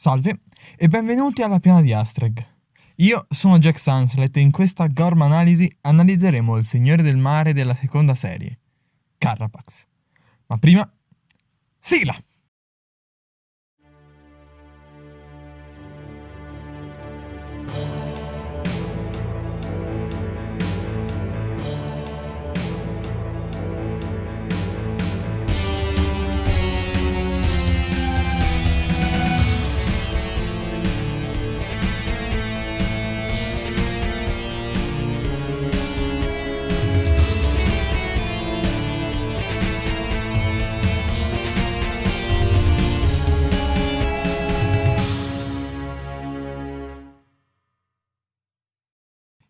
Salve e benvenuti alla piana di Astreg. Io sono Jack Sanslet e in questa Gorm Analisi analizzeremo il Signore del Mare della seconda serie, Carapax. Ma prima, sigla!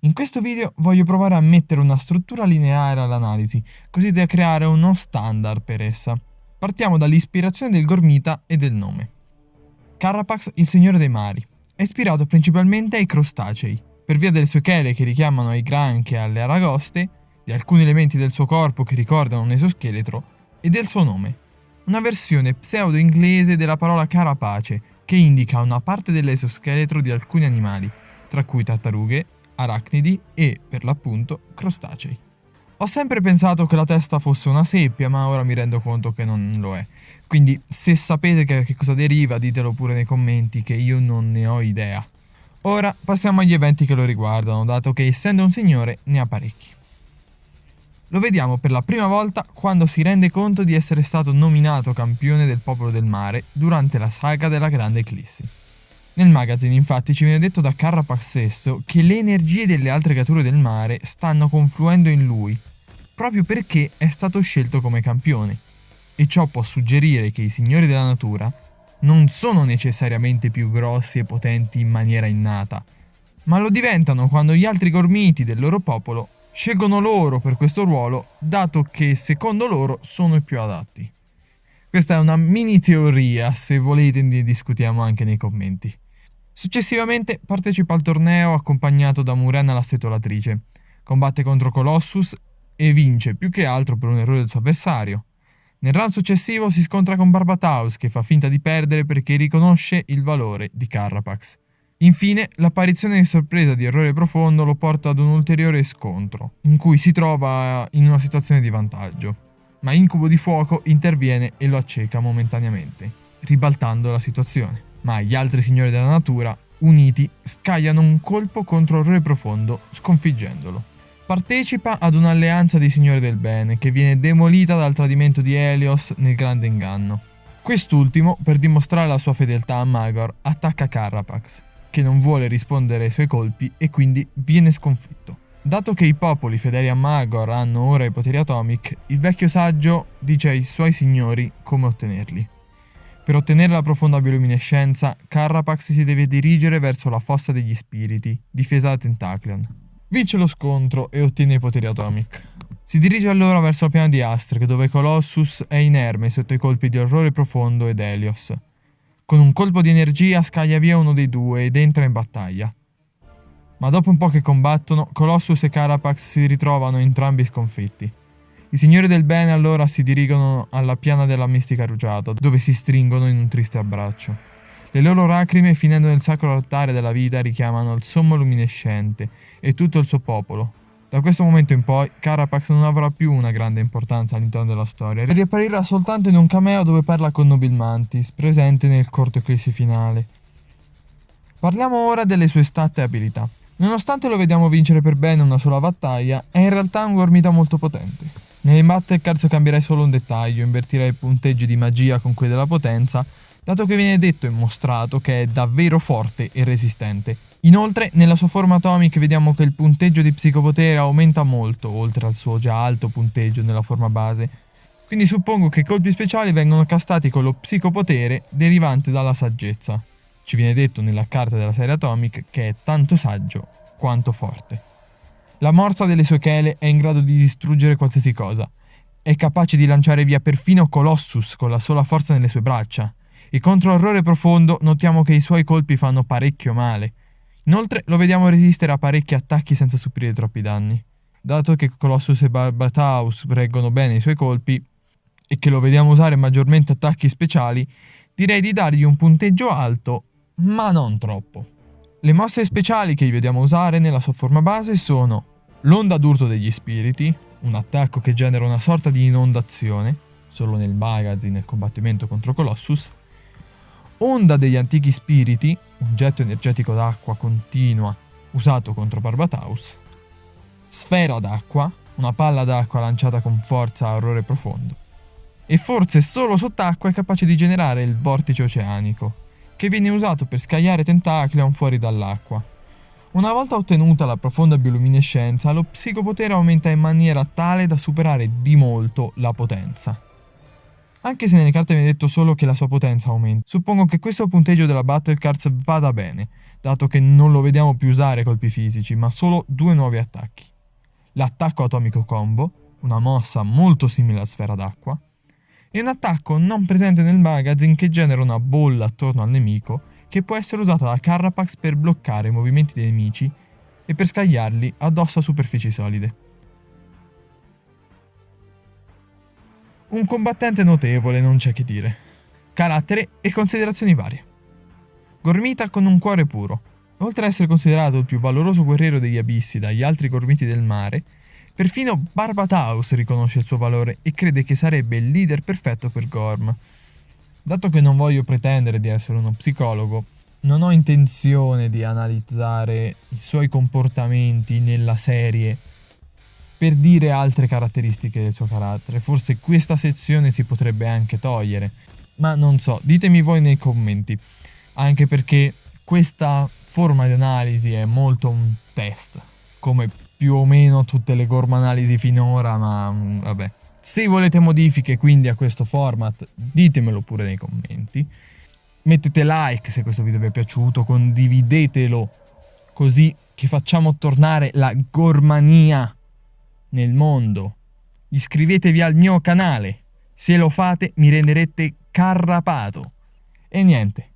In questo video voglio provare a mettere una struttura lineare all'analisi, così da creare uno standard per essa. Partiamo dall'ispirazione del gormita e del nome. Carapax, il Signore dei Mari, è ispirato principalmente ai crostacei, per via delle sue chele che richiamano ai granchi e alle aragoste, di alcuni elementi del suo corpo che ricordano un esoscheletro, e del suo nome, una versione pseudo-inglese della parola carapace, che indica una parte dell'esoscheletro di alcuni animali, tra cui tartarughe, arachnidi e, per l'appunto, crostacei. Ho sempre pensato che la testa fosse una seppia, ma ora mi rendo conto che non lo è. Quindi, se sapete che cosa deriva, ditelo pure nei commenti, che io non ne ho idea. Ora passiamo agli eventi che lo riguardano, dato che essendo un signore ne ha parecchi. Lo vediamo per la prima volta quando si rende conto di essere stato nominato campione del popolo del mare durante la saga della Grande Eclissi. Nel magazine infatti ci viene detto da Carapax stesso che le energie delle altre creature del mare stanno confluendo in lui, proprio perché è stato scelto come campione, e ciò può suggerire che i signori della natura non sono necessariamente più grossi e potenti in maniera innata, ma lo diventano quando gli altri gormiti del loro popolo scelgono loro per questo ruolo, dato che secondo loro sono i più adatti. Questa è una mini teoria, se volete ne discutiamo anche nei commenti. Successivamente partecipa al torneo accompagnato da Murena la Stetolatrice, combatte contro Colossus e vince più che altro per un errore del suo avversario. Nel round successivo si scontra con Barbataus che fa finta di perdere perché riconosce il valore di Carapax. Infine, l'apparizione di sorpresa di Errore Profondo lo porta ad un ulteriore scontro, in cui si trova in una situazione di vantaggio. Ma Incubo di Fuoco interviene e lo acceca momentaneamente, ribaltando la situazione. Ma gli altri signori della natura, uniti, scagliano un colpo contro Errore Profondo, sconfiggendolo. Partecipa ad un'alleanza dei signori del bene, che viene demolita dal tradimento di Helios nel Grande Inganno. Quest'ultimo, per dimostrare la sua fedeltà a Magor, attacca Carapax, che non vuole rispondere ai suoi colpi e quindi viene sconfitto. Dato che i popoli fedeli a Magor hanno ora i poteri atomic, il vecchio saggio dice ai suoi signori come ottenerli. Per ottenere la profonda bioluminescenza, Carapax si deve dirigere verso la fossa degli spiriti, difesa da Tentaclion. Vince lo scontro e ottiene i poteri atomic. Si dirige allora verso la piana di Astreg, dove Colossus è inerme sotto i colpi di Errore Profondo ed Helios. Con un colpo di energia scaglia via uno dei due ed entra in battaglia. Ma dopo un po' che combattono, Colossus e Carapax si ritrovano entrambi sconfitti. I signori del bene allora si dirigono alla piana della mistica rugiada, dove si stringono in un triste abbraccio. Le loro lacrime, finendo nel sacro altare della vita, richiamano il sommo luminescente e tutto il suo popolo. Da questo momento in poi, Carapax non avrà più una grande importanza all'interno della storia, e riapparirà soltanto in un cameo dove parla con Nobil Mantis, presente nel corto eclissi finale. Parliamo ora delle sue stat e abilità. Nonostante lo vediamo vincere per bene una sola battaglia, è in realtà un gormita molto potente. Nelle Battlecars cambierai solo un dettaglio, invertirei i punteggi di magia con quelli della potenza, dato che viene detto e mostrato che è davvero forte e resistente. Inoltre, nella sua forma atomica vediamo che il punteggio di psicopotere aumenta molto, oltre al suo già alto punteggio nella forma base. Quindi suppongo che i colpi speciali vengono castati con lo psicopotere derivante dalla saggezza. Ci viene detto nella carta della serie Atomic che è tanto saggio quanto forte. La morsa delle sue chele è in grado di distruggere qualsiasi cosa. È capace di lanciare via perfino Colossus con la sola forza nelle sue braccia. E contro Errore Profondo notiamo che i suoi colpi fanno parecchio male. Inoltre lo vediamo resistere a parecchi attacchi senza subire troppi danni. Dato che Colossus e Barbataus reggono bene i suoi colpi e che lo vediamo usare maggiormente attacchi speciali, direi di dargli un punteggio alto ma non troppo. Le mosse speciali che gli vediamo usare nella sua forma base sono l'onda d'urto degli spiriti, un attacco che genera una sorta di inondazione, solo nel magazine nel combattimento contro Colossus, onda degli antichi spiriti, un getto energetico d'acqua continua usato contro Barbataus, sfera d'acqua, una palla d'acqua lanciata con forza a orrore profondo, e forse solo sott'acqua è capace di generare il vortice oceanico, che viene usato per scagliare Tentacleon fuori dall'acqua. Una volta ottenuta la profonda bioluminescenza, lo psicopotere aumenta in maniera tale da superare di molto la potenza. Anche se nelle carte viene detto solo che la sua potenza aumenta, suppongo che questo punteggio della Battle Cards vada bene, dato che non lo vediamo più usare colpi fisici, ma solo 2 nuovi attacchi. L'attacco atomico combo, una mossa molto simile a sfera d'acqua, e un attacco non presente nel magazine che genera una bolla attorno al nemico che può essere usata da Carapax per bloccare i movimenti dei nemici e per scagliarli addosso a superfici solide. Un combattente notevole, non c'è che dire. Carattere e considerazioni varie. Gormita con un cuore puro. Oltre ad essere considerato il più valoroso guerriero degli abissi dagli altri gormiti del mare, perfino Barbataus riconosce il suo valore e crede che sarebbe il leader perfetto per Gorm. Dato che non voglio pretendere di essere uno psicologo, non ho intenzione di analizzare i suoi comportamenti nella serie per dire altre caratteristiche del suo carattere. Forse questa sezione si potrebbe anche togliere, ma non so, ditemi voi nei commenti, anche perché questa forma di analisi è molto un test, come più o meno tutte le Gorm analisi finora, ma vabbè. Se volete modifiche quindi a questo format, ditemelo pure nei commenti. Mettete like se questo video vi è piaciuto, condividetelo così che facciamo tornare la gormania nel mondo. Iscrivetevi al mio canale, se lo fate mi renderete carrapato. E niente,